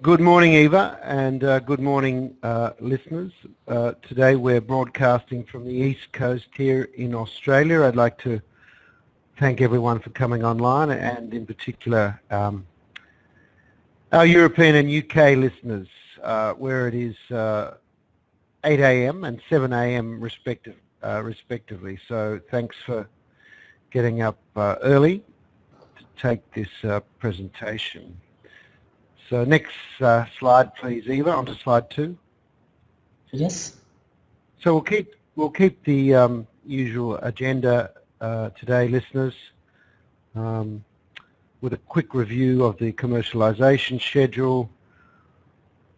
Good morning, Eva, and good morning, listeners. Today we're broadcasting from the East Coast here in Australia. I'd like to thank everyone for coming online, and in particular our European and UK listeners, where it is 8 a.m. and 7 a.m. respectively. So thanks for getting up early to take this presentation. So next slide, please, Eva. On to slide 2. Yes. So we'll keep the usual agenda today, listeners, with a quick review of the commercialisation schedule,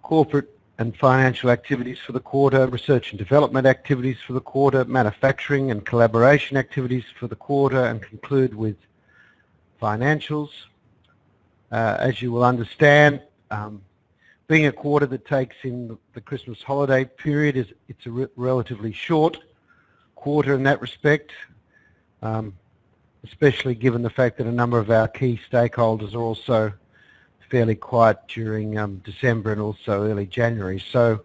corporate and financial activities for the quarter, research and development activities for the quarter, manufacturing and collaboration activities for the quarter, and conclude with financials. As you will understand, being a quarter that takes in the Christmas holiday period, it's a relatively short quarter in that respect, especially given the fact that a number of our key stakeholders are also fairly quiet during December and also early January. So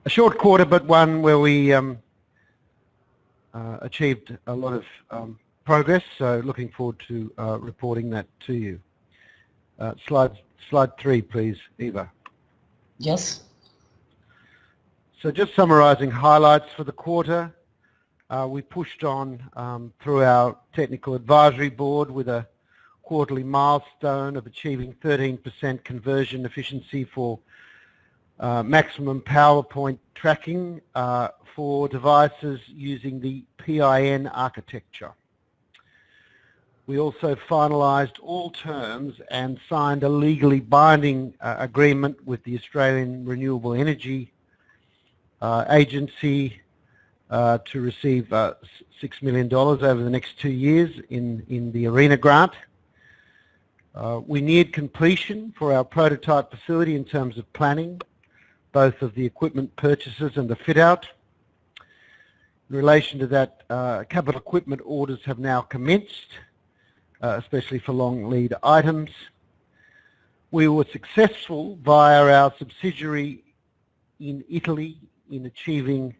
a short quarter, but one where we achieved a lot of progress, so looking forward to reporting that to you. Slide 3, please, Eva. Yes. So just summarising highlights for the quarter, we pushed on through our technical advisory board with a quarterly milestone of achieving 13% conversion efficiency for maximum power point tracking for devices using the PIN architecture. We also finalised all terms and signed a legally binding agreement with the Australian Renewable Energy Agency to receive $6 million over the next 2 years in the ARENA grant. We neared completion for our prototype facility in terms of planning, both of the equipment purchases and the fit-out. In relation to that, capital equipment orders have now commenced, especially for long lead items. We were successful via our subsidiary in Italy in achieving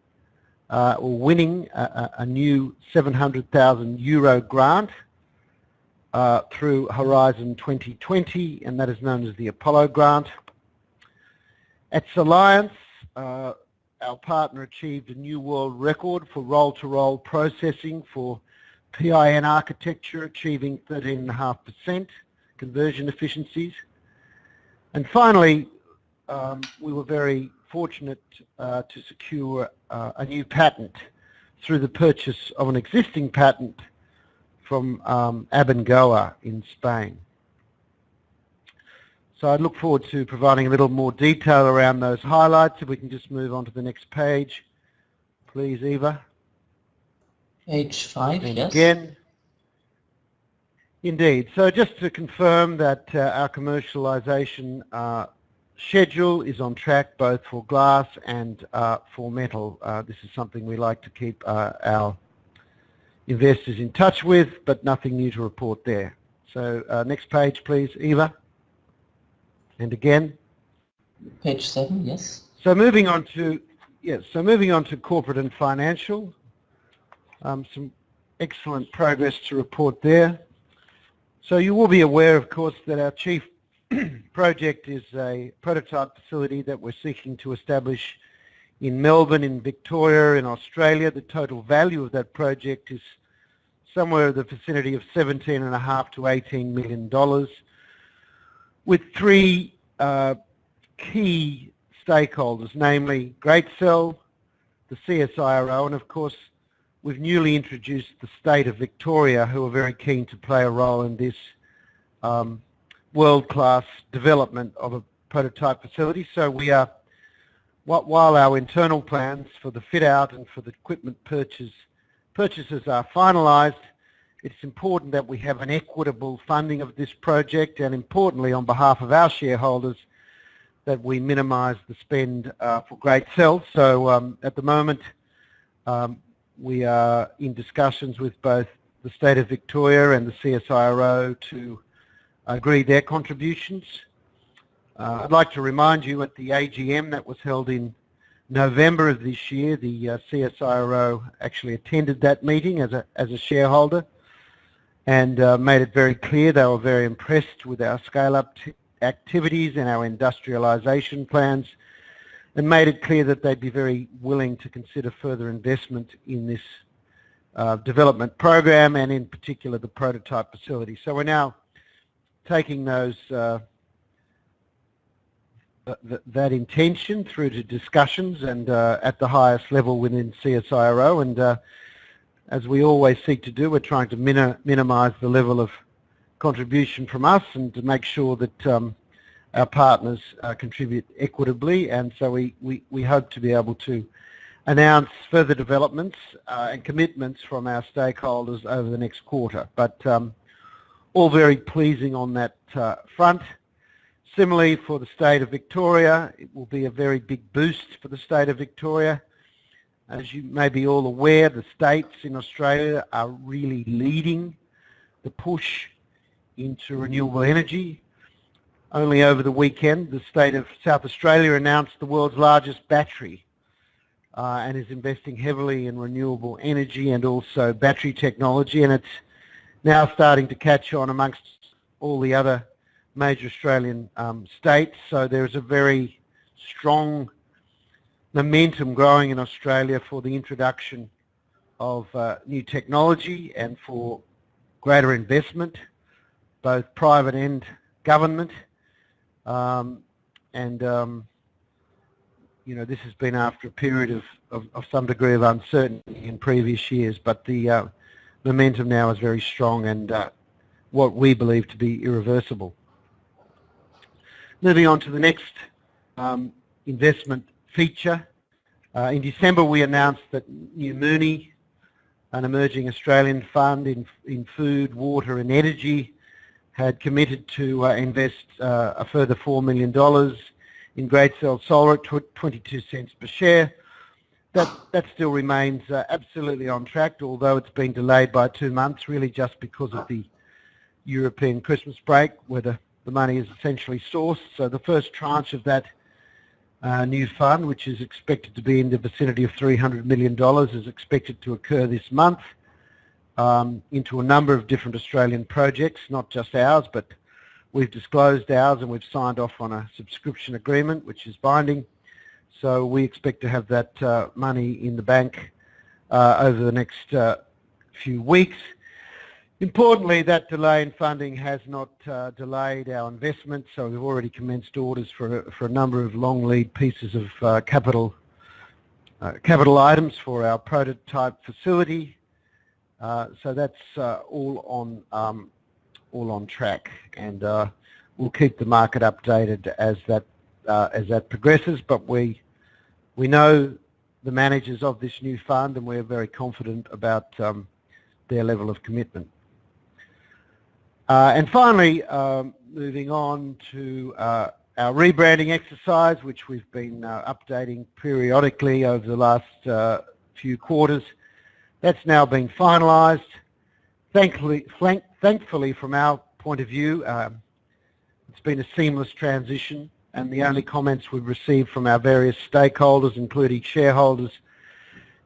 or winning a new €700,000 grant through Horizon 2020, and that is known as the Apollo grant. At Soliance, our partner achieved a new world record for roll-to-roll processing for PIN architecture, achieving 13.5% conversion efficiencies. And finally, we were very fortunate to secure a new patent through the purchase of an existing patent from Abengoa in Spain. So I look forward to providing a little more detail around those highlights. If we can just move on to the next page, please, Eva. Page 5, yes. Again. Indeed. So just to confirm that our commercialisation schedule is on track both for glass and for metal. This is something we like to keep our investors in touch with, but nothing new to report there. So next page, please, Eva. And again. Page 7, yes. So moving on to corporate and financial. Some excellent progress to report there. So you will be aware, of course, that our chief project is a prototype facility that we're seeking to establish in Melbourne, in Victoria, in Australia. The total value of that project is somewhere in the vicinity of $17.5 to $18 million, with 3 key stakeholders, namely Greatcell, the CSIRO, and of course we've newly introduced the state of Victoria, who are very keen to play a role in this world-class development of a prototype facility. So we are, while our internal plans for the fit-out and for the equipment purchases are finalised, it's important that we have an equitable funding of this project, and importantly, on behalf of our shareholders, that we minimise the spend for Greatcell. So at the moment, we are in discussions with both the State of Victoria and the CSIRO to agree their contributions. I'd like to remind you at the AGM that was held in November of this year, the CSIRO actually attended that meeting as a shareholder and made it very clear they were very impressed with our scale-up activities and our industrialisation plans, and made it clear that they'd be very willing to consider further investment in this development program, and in particular the prototype facility. So we're now taking those that intention through to discussions and at the highest level within CSIRO, and as we always seek to do, we're trying to minimise the level of contribution from us and to make sure that our partners contribute equitably, and so we hope to be able to announce further developments and commitments from our stakeholders over the next quarter. But all very pleasing on that front. Similarly, for the state of Victoria, it will be a very big boost for the state of Victoria. As you may be all aware, the states in Australia are really leading the push into renewable energy. Only over the weekend, the state of South Australia announced the world's largest battery and is investing heavily in renewable energy and also battery technology, and it's now starting to catch on amongst all the other major Australian states. So there's a very strong momentum growing in Australia for the introduction of new technology and for greater investment, both private and government. You know, this has been after a period of some degree of uncertainty in previous years, but the momentum now is very strong and what we believe to be irreversible. Moving on to the next investment feature. In December we announced that New Mooney, an emerging Australian fund in food, water and energy, had committed to invest a further $4 million in Great Cell Solar at 22 cents per share. That still remains absolutely on track, although it's been delayed by 2 months, really just because of the European Christmas break, where the money is essentially sourced. So the first tranche of that new fund, which is expected to be in the vicinity of $300 million, is expected to occur this month into a number of different Australian projects, not just ours, but we've disclosed ours and we've signed off on a subscription agreement which is binding. So we expect to have that money in the bank over the next few weeks. Importantly, that delay in funding has not delayed our investment, so we've already commenced orders for a number of long lead pieces of capital items for our prototype facility. So that's all on track, and we'll keep the market updated as that progresses. But we know the managers of this new fund, and we're very confident about their level of commitment. And finally, moving on to our rebranding exercise, which we've been updating periodically over the last few quarters. That's now been finalised. Thankfully, from our point of view, it's been a seamless transition, and the only comments we've received from our various stakeholders, including shareholders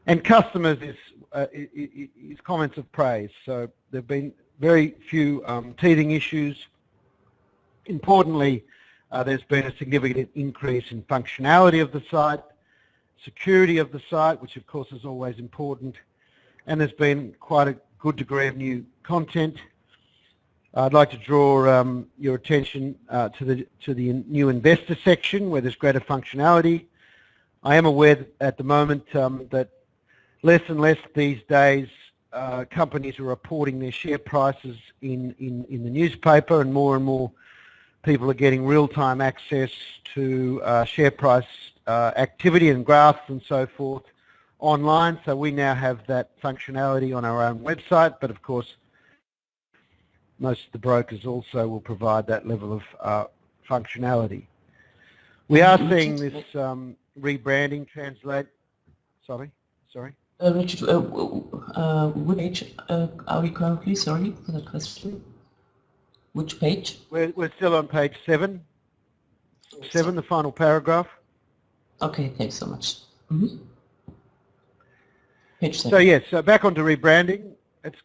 and customers, is comments of praise. So there have been very few teething issues. Importantly, there's been a significant increase in functionality of the site, security of the site, which of course is always important, and there's been quite a good degree of new content. I'd like to draw your attention to the new investor section, where there's greater functionality. I am aware at the moment that less and less these days companies are reporting their share prices in the newspaper, and more people are getting real-time access to share price activity and graphs and so forth online. So we now have that functionality on our own website, but of course most of the brokers also will provide that level of functionality. We are seeing this rebranding translate. Sorry. Richard, which page are we currently? Sorry for the question. Which page? We're still on page 7. 7, the final paragraph. Okay, thanks so much. Mm-hmm. Page 7. So yes, so back onto rebranding.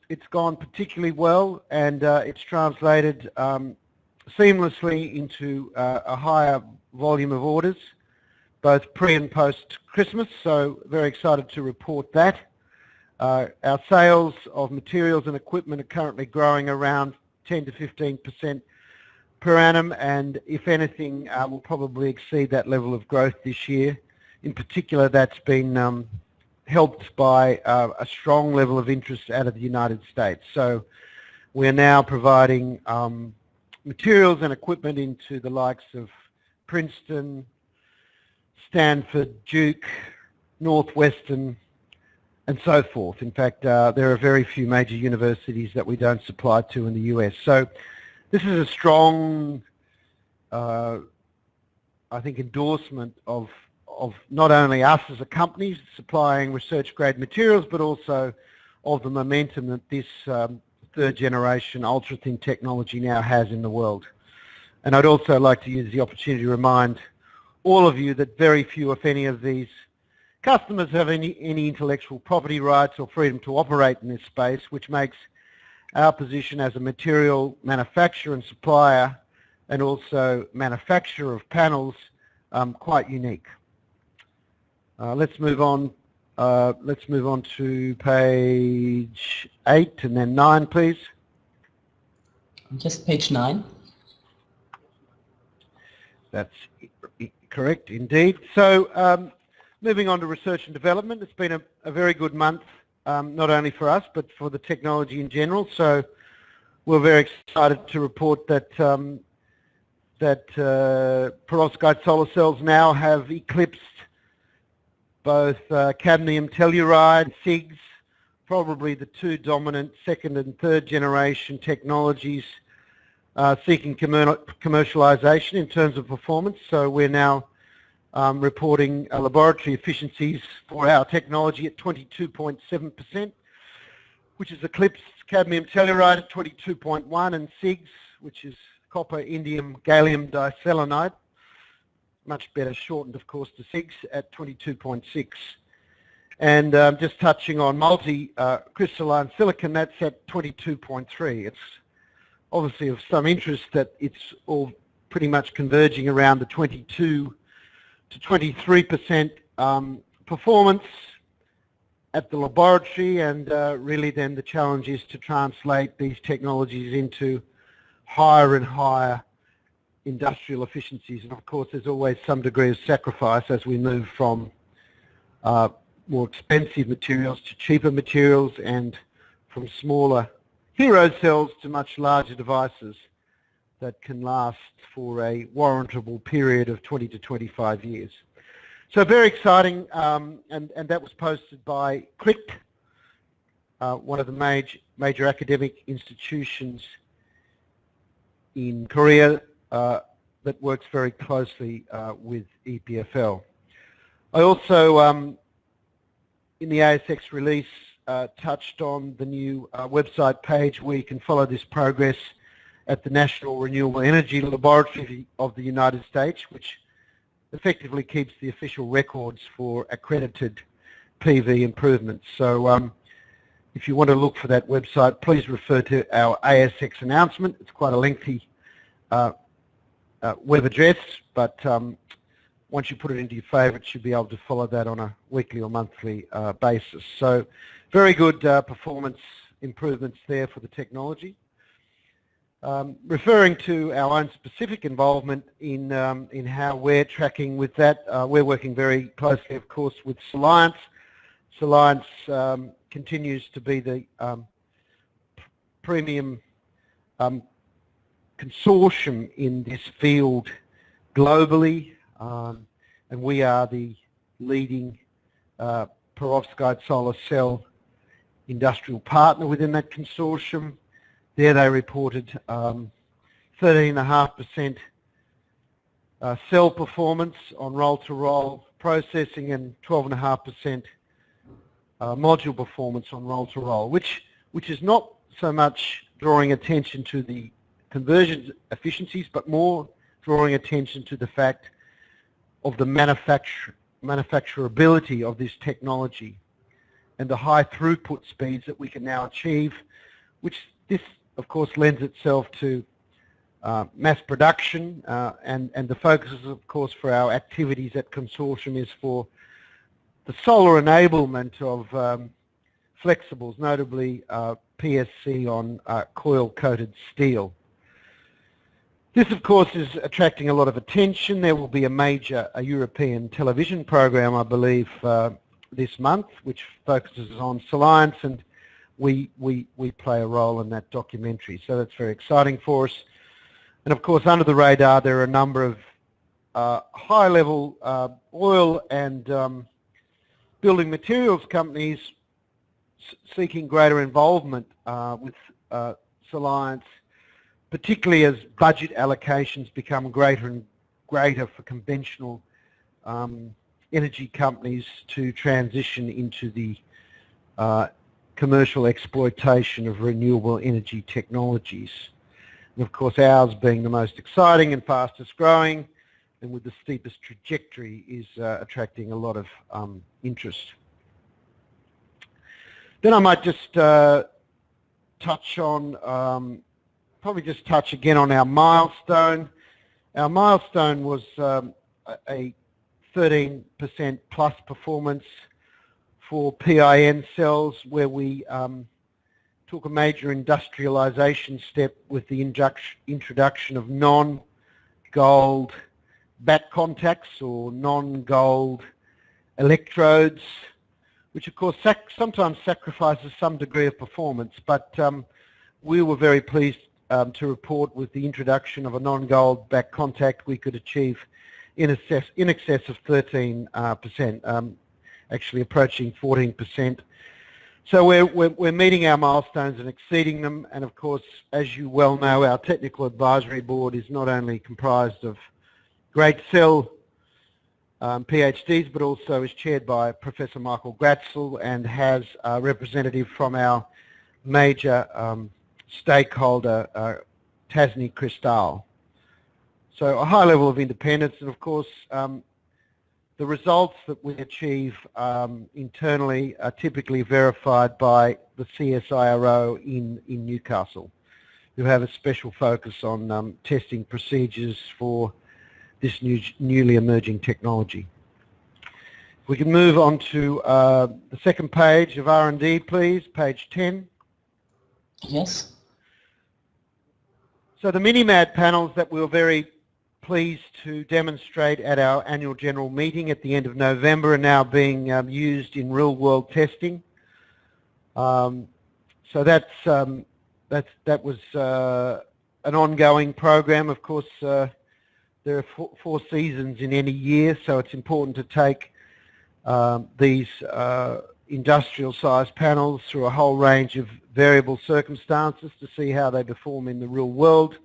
It's gone particularly well, and it's translated seamlessly into a higher volume of orders, both pre and post Christmas. So very excited to report that. Our sales of materials and equipment are currently growing around 10 to 15% per annum, and if anything, will probably exceed that level of growth this year. In particular, that's been helped by a strong level of interest out of the United States. So we're now providing materials and equipment into the likes of Princeton, Stanford, Duke, Northwestern, and so forth. In fact, there are very few major universities that we don't supply to in the US. So this is a strong, I think, endorsement of not only us as a company supplying research-grade materials, but also of the momentum that this third-generation ultra-thin technology now has in the world. And I'd also like to use the opportunity to remind all of you that very few, if any, of these customers have any intellectual property rights or freedom to operate in this space, which makes our position as a material manufacturer and supplier and also manufacturer of panels quite unique. Let's move on. Let's move on to page 8 and then 9, please. Just page 9. That's correct, indeed. So moving on to research and development, it's been a very good month, not only for us, but for the technology in general. So we're very excited to report that perovskite solar cells now have eclipsed both cadmium telluride, CIGS, probably the two dominant second and third generation technologies seeking commercialization in terms of performance. So we're now reporting laboratory efficiencies for our technology at 22.7%, which has eclipsed cadmium telluride at 22.1 and CIGS, which is copper, indium, gallium diselenide, much better shortened, of course, to CIGS at 22.6. And just touching on multi-crystalline silicon, that's at 22.3. It's obviously of some interest that it's all pretty much converging around the 22 to 23% performance at the laboratory, and really then the challenge is to translate these technologies into higher and higher industrial efficiencies. And of course there's always some degree of sacrifice as we move from more expensive materials to cheaper materials, and from smaller hero cells to much larger devices that can last for a warrantable period of 20 to 25 years. So very exciting, and that was posted by CRIT, one of the major academic institutions in Korea that works very closely with EPFL. I also, in the ASX release, touched on the new website page where you can follow this progress at the National Renewable Energy Laboratory of the United States, which effectively keeps the official records for accredited PV improvements. So if you want to look for that website, please refer to our ASX announcement. It's quite a lengthy web address, but once you put it into your favourites, you'll be able to follow that on a weekly or monthly basis. So very good performance improvements there for the technology. Referring to our own specific involvement in how we're tracking with that, we're working very closely, of course, with Soliance. Soliance continues to be the premium consortium in this field globally, and we are the leading perovskite solar cell industrial partner within that consortium. There they reported 13.5% cell performance on roll-to-roll processing and 12.5% module performance on roll-to-roll, which is not so much drawing attention to the conversion efficiencies, but more drawing attention to the fact of the manufacturability of this technology and the high throughput speeds that we can now achieve, which this, of course, lends itself to mass production, and the focus, of course, for our activities at Consortium is for the solar enablement of flexibles, notably PSC on coil-coated steel. This, of course, is attracting a lot of attention. There will be a major European television program, I believe, this month, which focuses on Soliance, and we play a role in that documentary. So that's very exciting for us. And of course, under the radar, there are a number of high-level oil and building materials companies seeking greater involvement with Soliance, particularly as budget allocations become greater and greater for conventional energy companies to transition into the commercial exploitation of renewable energy technologies. And of course, ours being the most exciting and fastest growing and with the steepest trajectory is attracting a lot of interest. Then I might just touch on, probably just touch again on our milestone. Our milestone was a 13% plus performance for PIN cells, where we took a major industrialization step with the introduction of non-gold back contacts or non-gold electrodes, which of course sometimes sacrifices some degree of performance, but we were very pleased to report with the introduction of a non-gold back contact we could achieve in excess of 13%, actually approaching 14%. So we're meeting our milestones and exceeding them, and of course, as you well know, our technical advisory board is not only comprised of great cell PhDs, but also is chaired by Professor Michael Gratzel and has a representative from our major stakeholder, Tasni Cristal. So a high level of independence, and of course the results that we achieve internally are typically verified by the CSIRO in Newcastle, who have a special focus on testing procedures for this newly emerging technology. If we can move on to the second page of R&D, please, page 10. Yes. So the mini-MAD panels that we were very pleased to demonstrate at our annual general meeting at the end of November are now being used in real-world testing. So that was an ongoing program. Of course, there are four seasons in any year, so it's important to take these industrial-sized panels through a whole range of variable circumstances to see how they perform in the real world.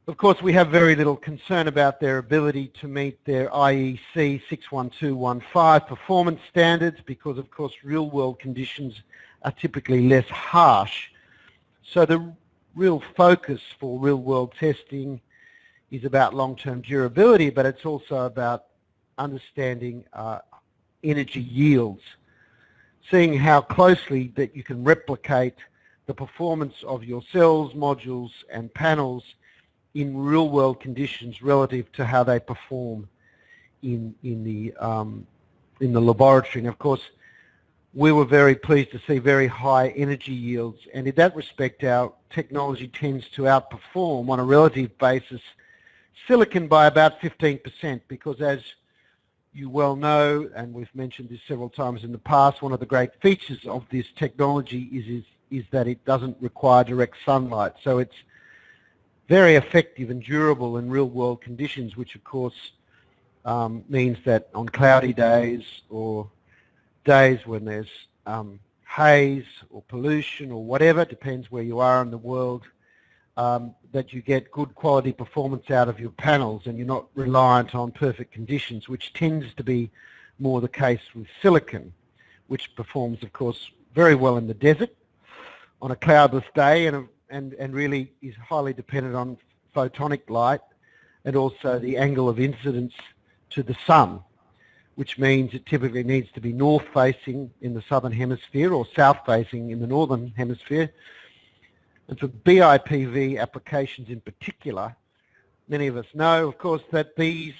Of course, we have very little concern about their ability to meet their IEC 61215 performance standards because, of course, real-world conditions are typically less harsh. So the real focus for real-world testing is about long-term durability, but it's also about understanding energy yields, seeing how closely that you can replicate the performance of your cells, modules, and panels in real-world conditions relative to how they perform in the laboratory. And of course, we were very pleased to see very high energy yields, and in that respect, our technology tends to outperform on a relative basis silicon by about 15%, because as you well know, and we've mentioned this several times in the past, one of the great features of this technology is that it doesn't require direct sunlight. So it's very effective and durable in real-world conditions, which of course means that on cloudy days or days when there's haze or pollution or whatever, depends where you are in the world, that you get good quality performance out of your panels and you're not reliant on perfect conditions, which tends to be more the case with silicon, which performs, of course, very well in the desert on a cloudless day and really is highly dependent on photonic light and also the angle of incidence to the sun, which means it typically needs to be north-facing in the southern hemisphere or south-facing in the northern hemisphere. And for BIPV applications in particular, many of us know, of course, that these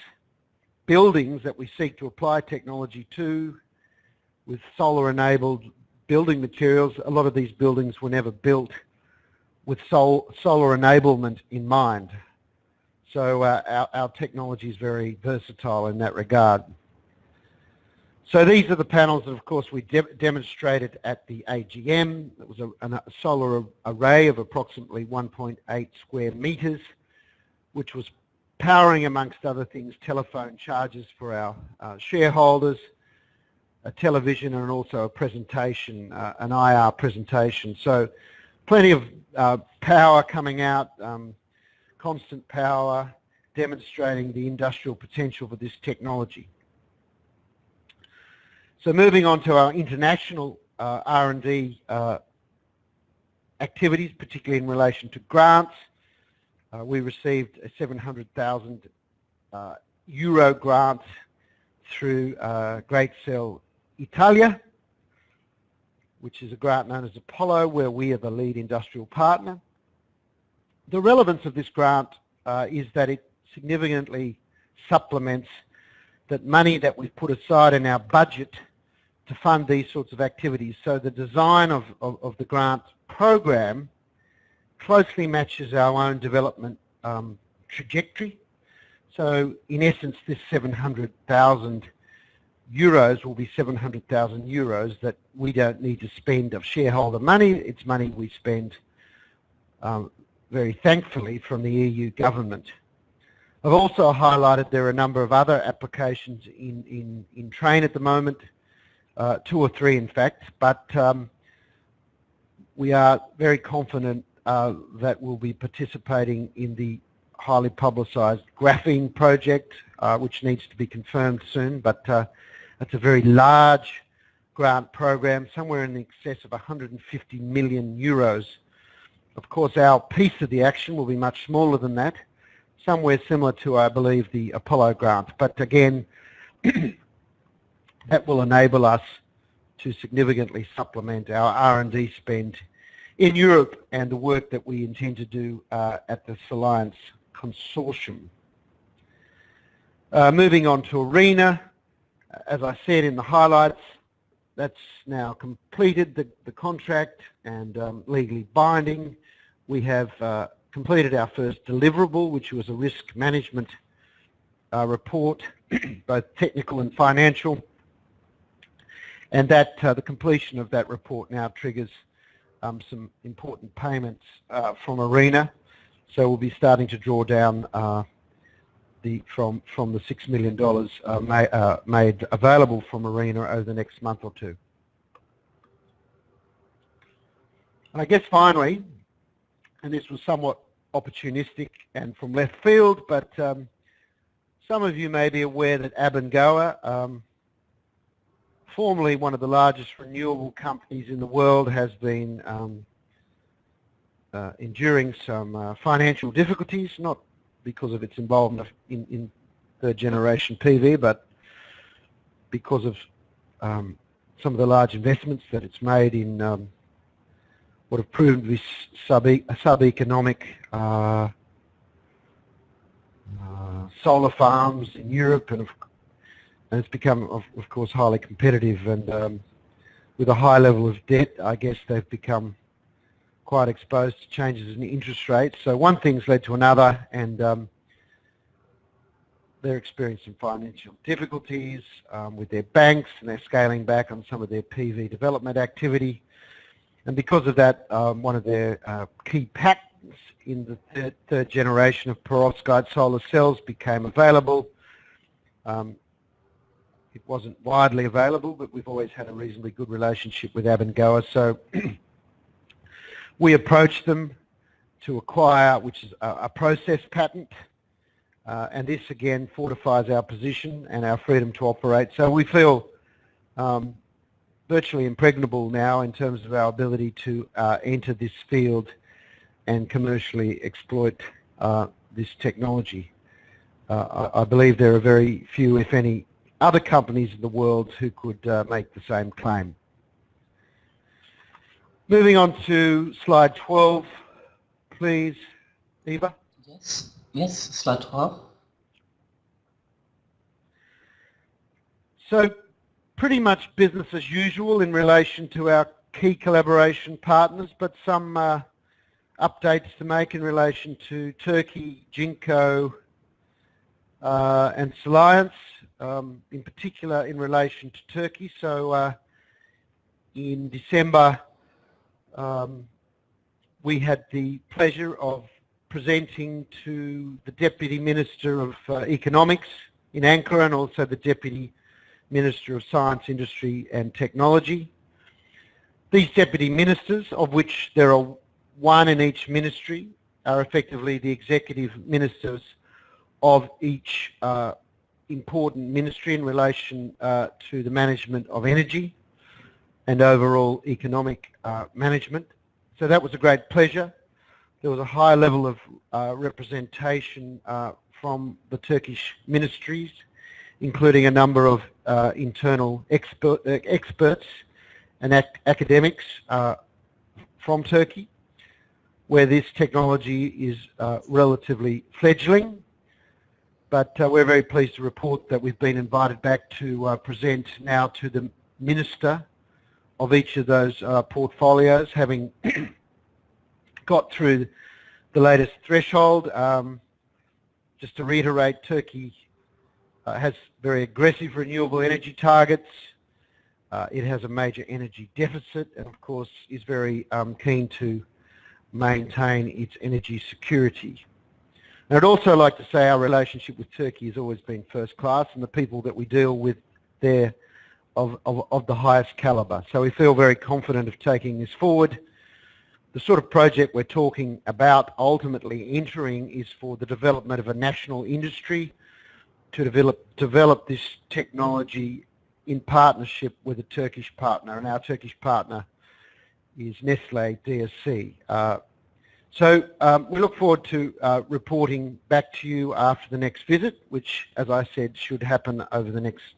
buildings that we seek to apply technology to with solar-enabled building materials, a lot of these buildings were never built with solar enablement in mind. So our technology is very versatile in that regard. So these are the panels that, of course, we demonstrated at the AGM. It was a solar array of approximately 1.8 square meters, which was powering, amongst other things, telephone charges for our shareholders, a television, and also a presentation, an IR presentation. So plenty of power coming out, constant power, demonstrating the industrial potential for this technology. So moving on to our international R&D activities, particularly in relation to grants. We received a 700,000 euro grant through Great Cell Italia, which is a grant known as Apollo, where we are the lead industrial partner. The relevance of this grant is that it significantly supplements that money that we've put aside in our budget to fund these sorts of activities. So the design of the grant program closely matches our own development trajectory. So in essence, this 700,000 euros will be 700,000 euros that we don't need to spend of shareholder money. It's money we spend very thankfully from the EU government. I've also highlighted there are a number of other applications in train at the moment, 2 or 3 in fact, but we are very confident that we'll be participating in the highly publicised graphene project, which needs to be confirmed soon, but it's a very large grant program, somewhere in excess of 150 million euros. Of course, our piece of the action will be much smaller than that, somewhere similar to, I believe, the Apollo grant. But again, that will enable us to significantly supplement our R&D spend in Europe and the work that we intend to do at the Science Consortium. Moving on to ARENA, as I said in the highlights, that's now completed, the contract, and legally binding. We have completed our first deliverable, which was a risk management report, both technical and financial, and that the completion of that report now triggers some important payments from ARENA. So we'll be starting to draw down from the $6 million made available from ARENA over the next month or two. And I guess finally, and this was somewhat opportunistic and from left field, but some of you may be aware that Abengoa, formerly one of the largest renewable companies in the world, has been enduring some financial difficulties, not because of its involvement in third generation PV, but because of some of the large investments that it's made in what have proven to be sub-economic solar farms in Europe, and it's become, of course, highly competitive, and with a high level of debt, I guess they've become quite exposed to changes in interest rates. So one thing's led to another, and they're experiencing financial difficulties with their banks, and they're scaling back on some of their PV development activity. And because of that, one of their key patents in the third generation of perovskite solar cells became available. It wasn't widely available, but we've always had a reasonably good relationship with Abengoa. So we approached them to acquire, which is a process patent, and this again fortifies our position and our freedom to operate. So we feel virtually impregnable now in terms of our ability to enter this field and commercially exploit this technology. I believe there are very few, if any, other companies in the world who could make the same claim. Moving on to slide 12, please, Eva. Yes, slide 12. So pretty much business as usual in relation to our key collaboration partners, but some updates to make in relation to Turkey, Jinko, and Soliance, in particular in relation to Turkey. So in December, we had the pleasure of presenting to the Deputy Minister of Economics in Ankara and also the Deputy Minister of Science, Industry and Technology. These Deputy Ministers, of which there are one in each ministry, are effectively the executive ministers of each important ministry in relation to the management of energy and overall economic management. So that was a great pleasure. There was a high level of representation from the Turkish ministries, including a number of internal experts and academics from Turkey, where this technology is relatively fledgling. But we're very pleased to report that we've been invited back to present now to the Minister of each of those portfolios, having got through the latest threshold. Just to reiterate, Turkey has very aggressive renewable energy targets. It has a major energy deficit and of course is very keen to maintain its energy security. And I'd also like to say our relationship with Turkey has always been first class, and the people that we deal with there of the highest calibre. So we feel very confident of taking this forward. The sort of project we're talking about ultimately entering is for the development of a national industry to develop this technology in partnership with a Turkish partner, and our Turkish partner is Nestlé DSC. So we look forward to reporting back to you after the next visit, which, as I said, should happen over the next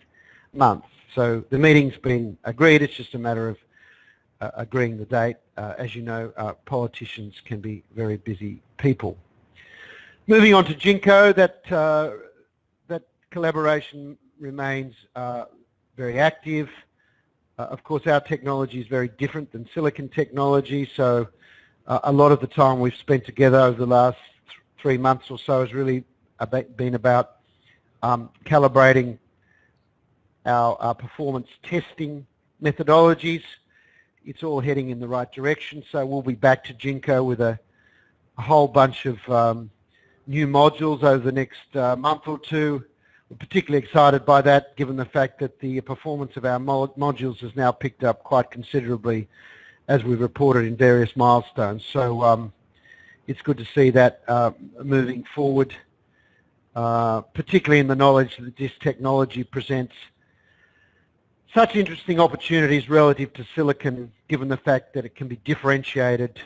month. So the meeting's been agreed, it's just a matter of agreeing the date. As you know, politicians can be very busy people. Moving on to Jinko, that collaboration remains very active. Of course, our technology is very different than silicon technology, so a lot of the time we've spent together over the last 3 months or so has really been about calibrating our performance testing methodologies. It's all heading in the right direction, so we'll be back to Jinko with a whole bunch of new modules over the next month or two. We're particularly excited by that, given the fact that the performance of our modules has now picked up quite considerably as we've reported in various milestones. So it's good to see that moving forward, particularly in the knowledge that this technology presents such interesting opportunities relative to silicon, given the fact that it can be differentiated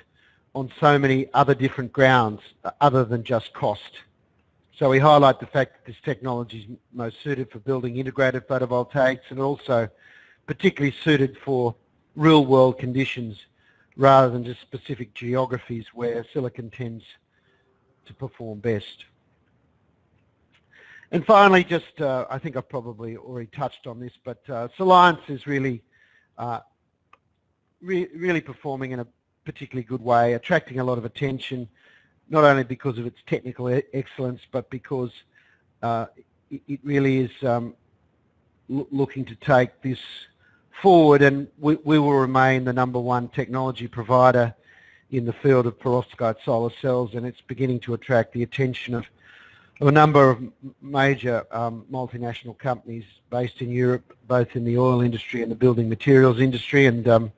on so many other different grounds other than just cost. So we highlight the fact that this technology is most suited for building integrated photovoltaics and also particularly suited for real-world conditions rather than just specific geographies where silicon tends to perform best. And finally, just I think I've probably already touched on this, but Soliance is really performing in a particularly good way, attracting a lot of attention, not only because of its technical excellence, but because it really is looking to take this forward, and we will remain the #1 technology provider in the field of perovskite solar cells, and it's beginning to attract the attention of a number of major multinational companies based in Europe, both in the oil industry and the building materials industry, and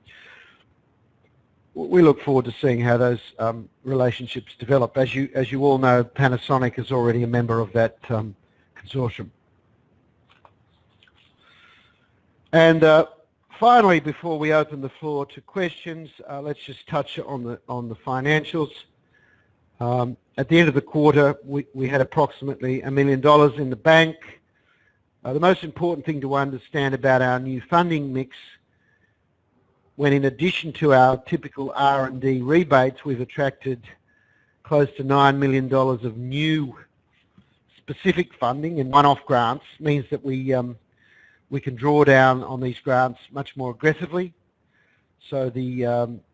we look forward to seeing how those relationships develop. As you all know, Panasonic is already a member of that consortium. And finally, before we open the floor to questions, let's just touch on the financials. At the end of the quarter, we had approximately $1 million in the bank. The most important thing to understand about our new funding mix, when in addition to our typical R&D rebates, we've attracted close to $9 million of new specific funding and one-off grants, means that we can draw down on these grants much more aggressively. So the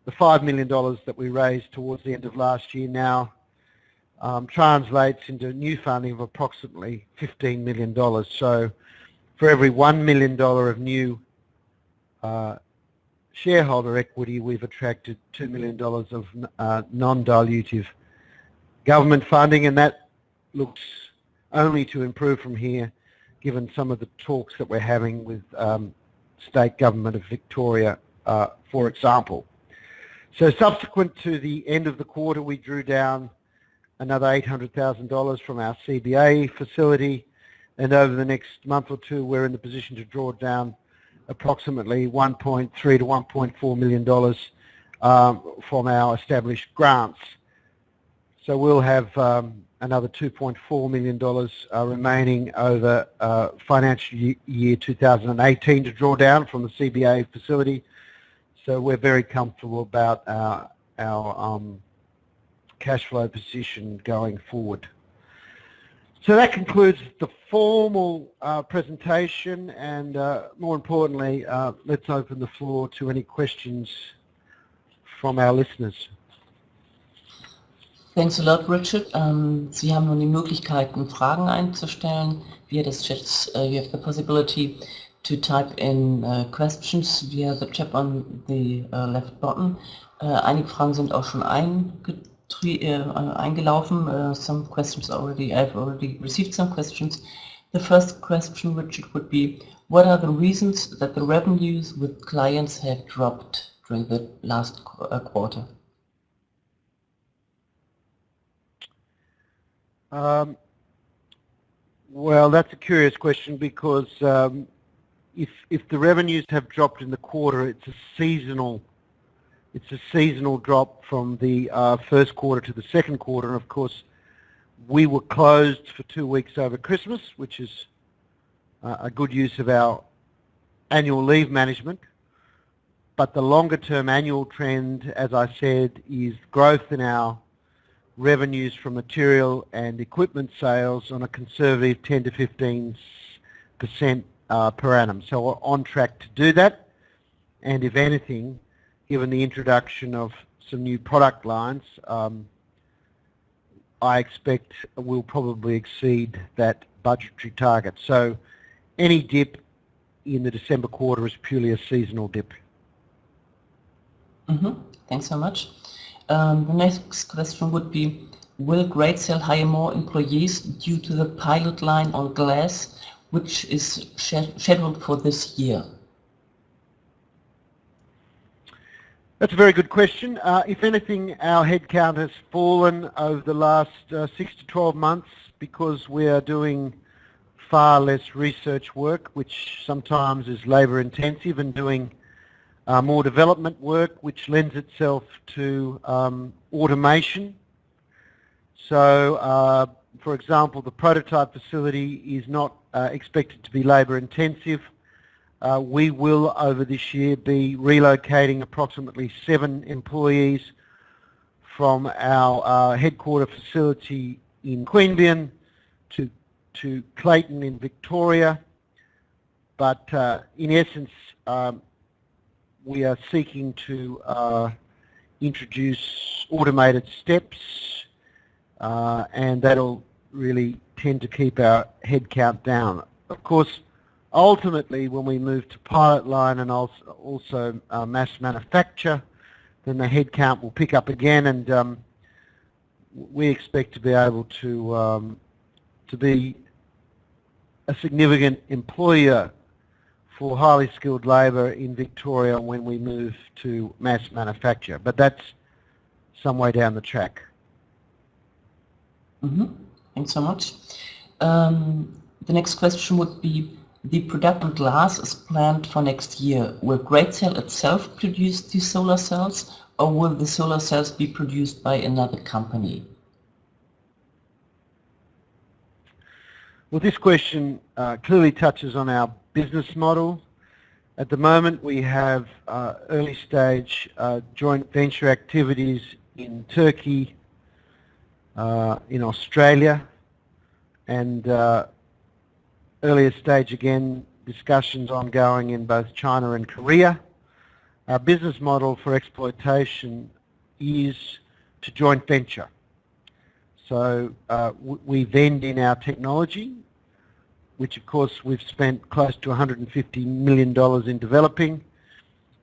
$5 million that we raised towards the end of last year now translates into new funding of approximately $15 million. So for every $1 million of new shareholder equity, we've attracted $2 million of non-dilutive government funding, and that looks only to improve from here, given some of the talks that we're having with state government of Victoria, for example. So subsequent to the end of the quarter, we drew down another $800,000 from our CBA facility, and over the next month or two, we're in the position to draw down approximately $1.3 to $1.4 million from our established grants. So we'll have another $2.4 million remaining over financial year 2018 to draw down from the CBA facility. So we're very comfortable about our cash flow position going forward. So that concludes the formal presentation, and more importantly, let's open the floor to any questions from our listeners. Thanks a lot, Richard. Sie haben nun die Möglichkeiten, Fragen einzustellen via das Chat. You have the possibility to type in questions via the chat on the left button. Einige Fragen sind auch schon eingelaufen. Some questions I've already received some questions. The first question, Richard, would be, what are the reasons that the revenues with clients have dropped during the last quarter? Well, that's a curious question, because if the revenues have dropped in the quarter, it's a seasonal drop from the first quarter to the second quarter. And of course, we were closed for 2 weeks over Christmas, which is a good use of our annual leave management. But the longer term annual trend, as I said, is growth in our revenues from material and equipment sales on a conservative 10 to 15% per annum. So we're on track to do that, and if anything, given the introduction of some new product lines, I expect we'll probably exceed that budgetary target. So any dip in the December quarter is purely a seasonal dip. Thanks so much. The next question would be, will Greatcell hire more employees due to the pilot line on glass, which is scheduled for this year? That's a very good question. If anything, our headcount has fallen over the last 6 to 12 months because we are doing far less research work, which sometimes is labour intensive, and doing more development work, which lends itself to automation. So, for example, the prototype facility is not expected to be labour intensive. We will, over this year, be relocating approximately 7 employees from our headquarter facility in Queanbeyan to Clayton in Victoria. But in essence, we are seeking to introduce automated steps, and that'll really tend to keep our headcount down. Of course, ultimately, when we move to pilot line and also mass manufacture, then the headcount will pick up again, and we expect to be able to be a significant employer for highly skilled labour in Victoria when we move to mass manufacture. But that's some way down the track. Thanks so much. The next question would be, the production glass is planned for next year. Will Greatcell itself produce these solar cells, or will the solar cells be produced by another company? Well, this question clearly touches on our business model. At the moment, we have early stage joint venture activities in Turkey, in Australia, and earlier stage again discussions ongoing in both China and Korea. Our business model for exploitation is to joint venture. So we vend in our technology, which of course we've spent close to $150 million in developing,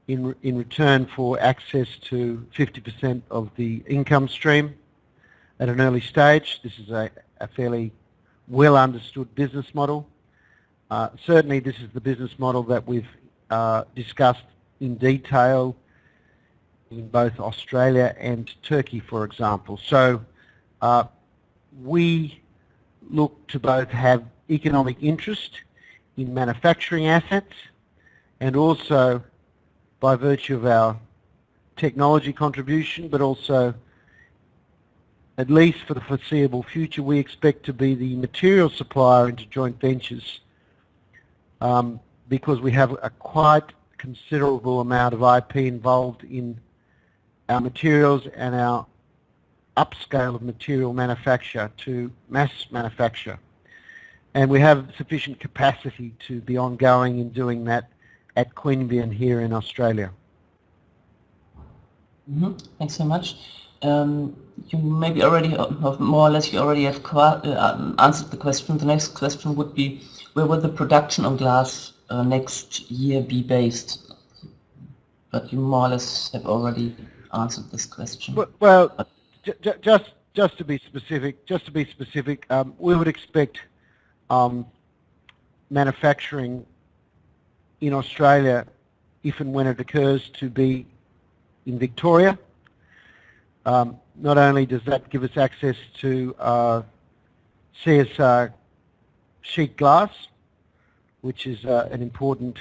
in return for access to 50% of the income stream at an early stage. This is a fairly well understood business model. Certainly this is the business model that we've discussed in detail in both Australia and Turkey, for example. So we look to both have economic interest in manufacturing assets, and also by virtue of our technology contribution, but also, at least for the foreseeable future, we expect to be the material supplier into joint ventures, because we have a quite considerable amount of IP involved in our materials and our upscale of material manufacture to mass manufacture. And we have sufficient capacity to be ongoing in doing that at Queanbeyan here in Australia. Thanks so much. You maybe already, more or less, you already have answered the question. The next question would be, where will the production of glass next year be based? But you more or less have already answered this question. Well, just to be specific, we would expect manufacturing in Australia, if and when it occurs, to be in Victoria. Not only does that give us access to CSR sheet glass, which is an important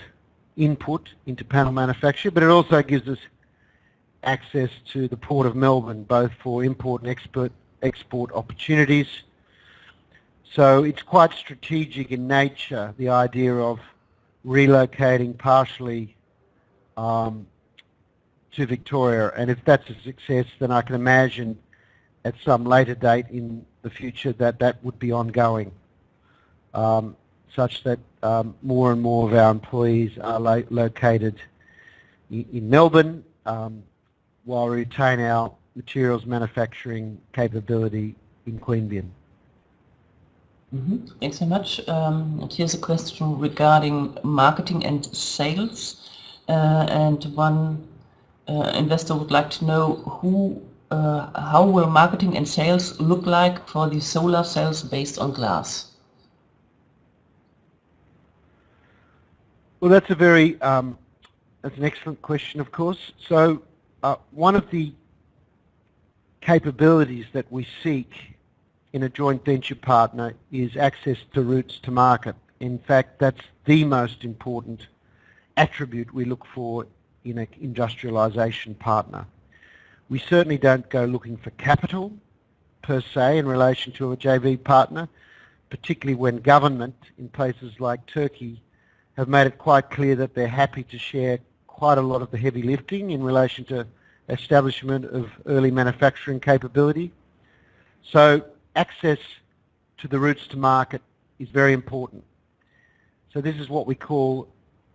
input into panel manufacture, but it also gives us access to the Port of Melbourne, both for import and export opportunities. So it's quite strategic in nature, the idea of relocating partially to Victoria, and if that's a success, then I can imagine at some later date in the future that that would be ongoing, such that more and more of our employees are located in Melbourne, while we retain our materials manufacturing capability in Queanbeyan. Thanks so much. And here's a question regarding marketing and sales, and one investor would like to know how will marketing and sales look like for the solar cells based on glass? Well, that's a very that's an excellent question, of course. So one of the capabilities that we seek in a joint venture partner is access to routes to market. In fact, that's the most important attribute we look for in an industrialization partner. We certainly don't go looking for capital per se in relation to a JV partner, particularly when government in places like Turkey have made it quite clear that they're happy to share quite a lot of the heavy lifting in relation to establishment of early manufacturing capability. So access to the routes to market is very important. So this is what we call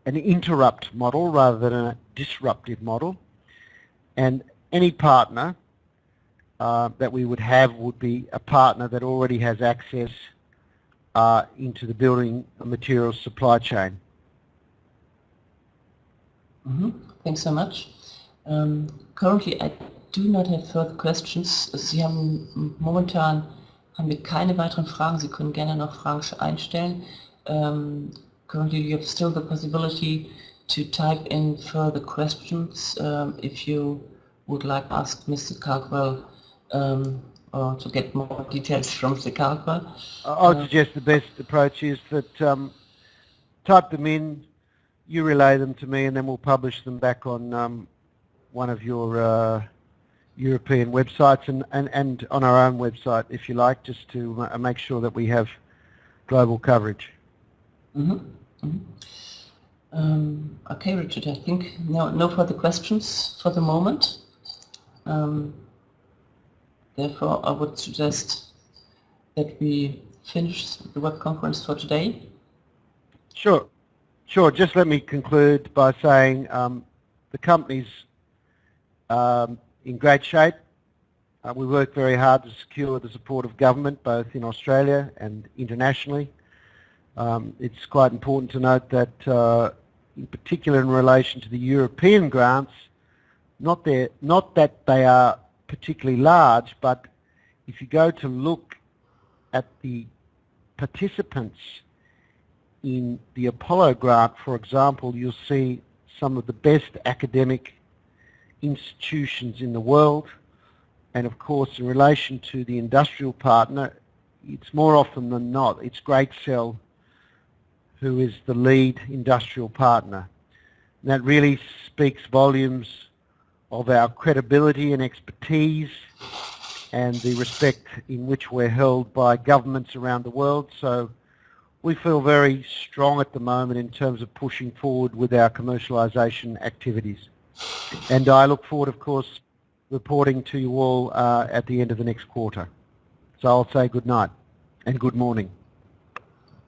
an interrupt model rather than a disruptive model. And any partner that we would have would be a partner that already has access into the building materials supply chain. Thanks so much. Currently I do not have further questions. Momentan haben wir keine weiteren Fragen. Sie können gerne noch Fragen einstellen. Currently you have still the possibility to type in further questions if you would like to ask Mr. Caldwell or to get more details from Mr. Caldwell. I would suggest the best approach is that type them in, you relay them to me, and then we'll publish them back on one of your European websites and on our own website, if you like, just to make sure that we have global coverage. Okay, Richard, I think no further questions for the moment. Therefore, I would suggest that we finish the web conference for today. Sure. Just let me conclude by saying the company's in great shape. We work very hard to secure the support of government, both in Australia and internationally. It's quite important to note that, in particular in relation to the European grants, not that they are particularly large, but if you go to look at the participants in the Apollo grant, for example, you'll see some of the best academic institutions in the world. And of course, in relation to the industrial partner, it's more often than not, it's Greatcell who is the lead industrial partner. And that really speaks volumes of our credibility and expertise and the respect in which we're held by governments around the world. So we feel very strong at the moment in terms of pushing forward with our commercialisation activities. And I look forward, of course, reporting to you all at the end of the next quarter. So I'll say good night and good morning.